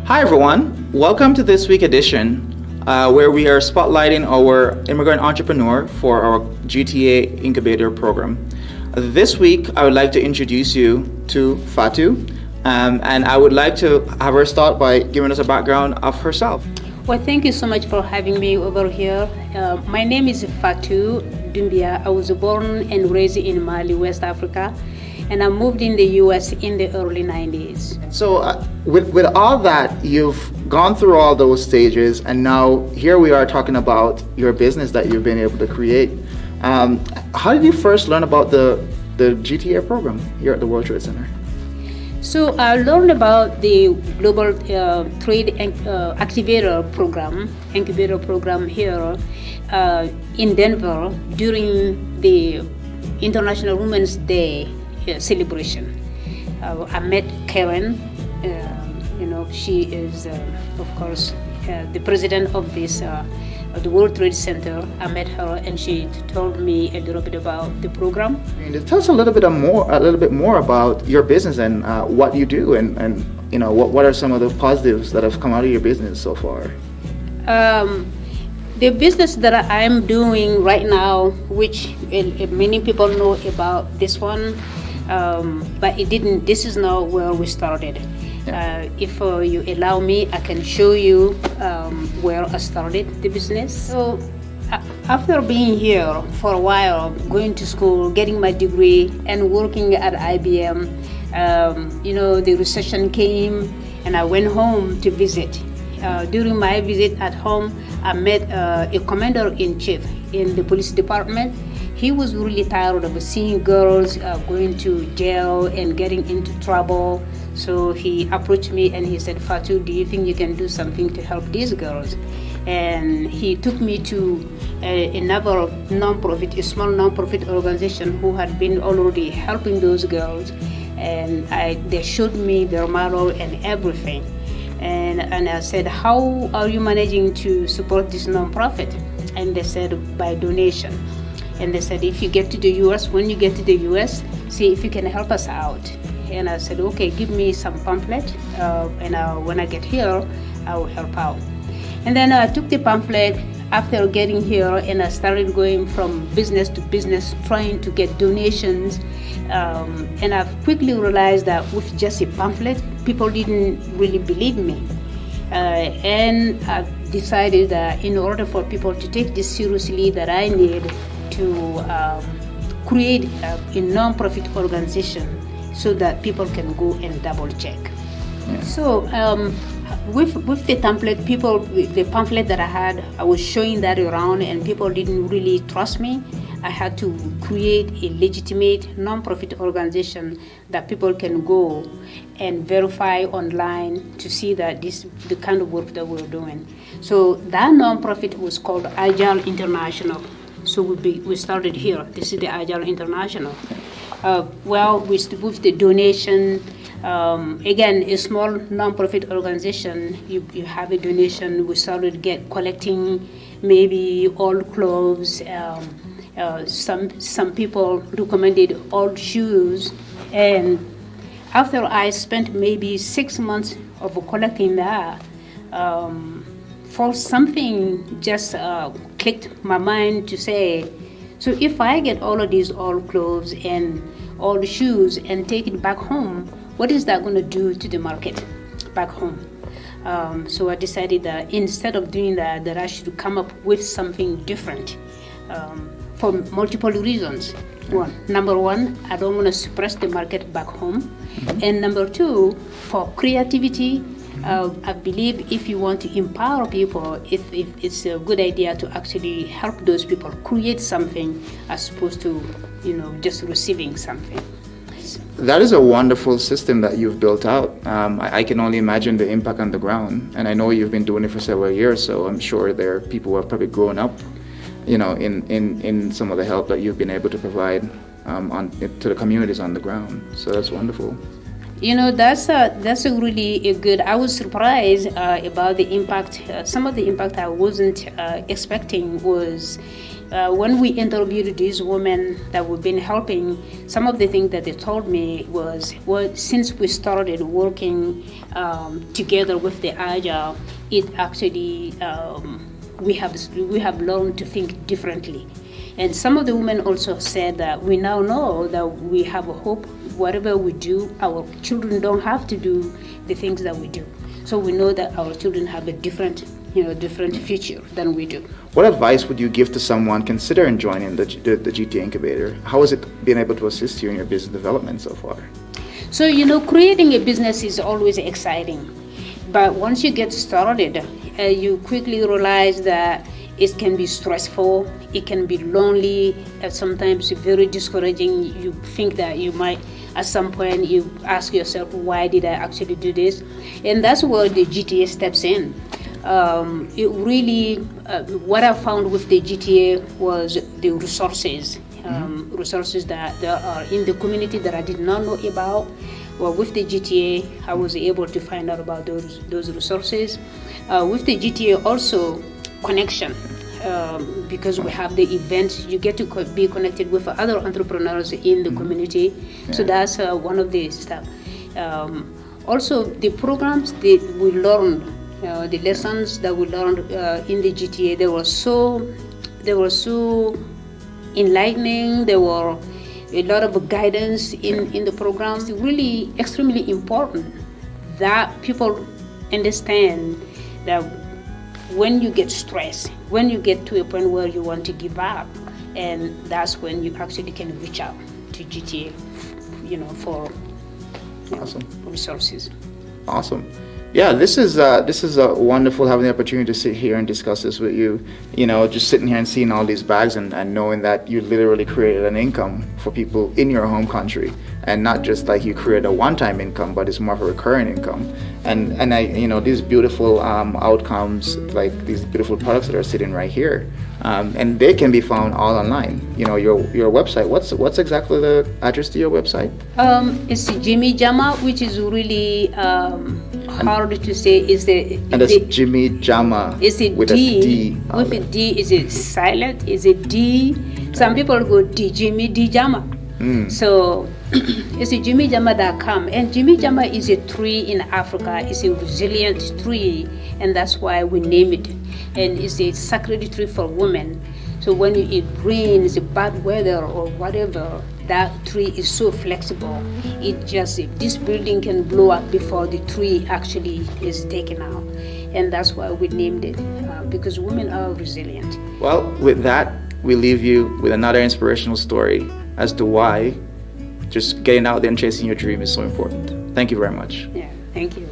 Hi everyone, welcome to this week edition where we are spotlighting our immigrant entrepreneur for our GTA Incubator program. This week I would like to introduce you to Fatou and I would like to have her start by giving us a background of herself. Well, thank you so much for having me over here. My name is Fatou Doumbia. I was born and raised in Mali, West Africa, and I moved in the US in the early 90s. So with all that, you've gone through all those stages, and now here we are talking about your business that you've been able to create. How did you first learn about the GTA program here at the World Trade Center? So I learned about the Global Trade Activator program, incubator program here in Denver during the International Women's Day celebration. I met Karen. She is, of course, the president of this the World Trade Center. I met her, and she told me a little bit about the program. Tell us a little bit more about your business and what you do, and what are some of the positives that have come out of your business so far. The business that I'm doing right now, which many people know about this one, but it didn't. This is not where we started. If you allow me, I can show you where I started the business. So after being here for a while, going to school, getting my degree, and working at IBM, the recession came, and I went home to visit. During my visit at home, I met a commander-in-chief in the police department. He was really tired of seeing girls going to jail and getting into trouble. So he approached me and he said, "Fatou, do you think you can do something to help these girls?" And he took me to another a small non-profit organization who had been already helping those girls. And they showed me their model and everything. And I said, "How are you managing to support this non-profit?" And they said, "By donation." And they said, "If you get to the US, when you get to the US, see if you can help us out." And I said, "Okay, give me some pamphlet, and when I get here, I will help out." And then I took the pamphlet after getting here, and I started going from business to business, trying to get donations. And I've quickly realized that with just a pamphlet, people didn't really believe me. And I decided that in order for people to take this seriously, that I need to create a non-profit organization so that people can go and double check. Yeah. So with the pamphlet that I had, I was showing that around, and people didn't really trust me. I had to create a legitimate non-profit organization that people can go and verify online to see that this is the kind of work that we're doing. So that non-profit was called Agile International. So we started here. This is the Agile International. With the donation, again, a small non-profit organization, you have a donation. We started collecting maybe old clothes. Some people recommended old shoes, and after I spent maybe 6 months of collecting that, for something just clicked my mind to say, so if I get all of these old clothes and old shoes and take it back home, what is that going to do to the market back home? So I decided that instead of doing that I should come up with something different for multiple reasons. Number one, I don't want to suppress the market back home. Mm-hmm. And number two, for creativity, I believe if you want to empower people, it's a good idea to actually help those people create something as opposed to, just receiving something. That is a wonderful system that you've built out. I can only imagine the impact on the ground, and I know you've been doing it for several years, so I'm sure there are people who have probably grown up, in some of the help that you've been able to provide to the communities on the ground. So that's wonderful. That's a really good. I was surprised about the impact. Some of the impact I wasn't expecting was When we interviewed these women that we've been helping, some of the things that they told me was, well, since we started working together with the Agile, it actually we have learned to think differently. And some of the women also said that we now know that we have a hope. Whatever we do, our children don't have to do the things that we do. So we know that our children have a different future than we do. What advice would you give to someone considering joining the GTA Incubator? How has it been able to assist you in your business development so far? So, creating a business is always exciting. But once you get started, you quickly realize that it can be stressful, it can be lonely, sometimes very discouraging. You think that you might, at some point, you ask yourself, why did I actually do this? And that's where the GTA steps in. It really, what I found with the GTA was the resources, resources that are in the community that I did not know about. Well, with the GTA, I was able to find out about those resources. With the GTA also, connection, because we have the events, you get to be connected with other entrepreneurs in the community. Yeah. So that's one of the stuff. Also, the programs that we learned, the lessons that we learned in the GTA, they were so enlightening. There were a lot of guidance in the programs. It's really extremely important that people understand that when you get stressed, when you get to a point where you want to give up, and that's when you actually can reach out to GTA, for awesome resources. Awesome. Yeah, this is wonderful having the opportunity to sit here and discuss this with you. Just sitting here and seeing all these bags and knowing that you literally created an income for people in your home country, and not just like you create a one-time income, but it's more of a recurring income. And I, these beautiful outcomes, like these beautiful products that are sitting right here, and they can be found all online. Your website. What's exactly the address to your website? It's Djimi Djama, which is really hard to say. And it's Djimi Djama. Is it with D? A D. With a D, is it silent? Is it D? Some people go Djimi Djama. So it's a DjimiDjama.com, and Djimi Djama is a tree in Africa. It's a resilient tree, and that's why we name it. And it's a sacred tree for women. So when it rains, bad weather or whatever, that tree is so flexible. This building can blow up before the tree actually is taken out. And that's why we named it, because women are resilient. Well, with that, we leave you with another inspirational story as to why just getting out there and chasing your dream is so important. Thank you very much. Yeah, thank you.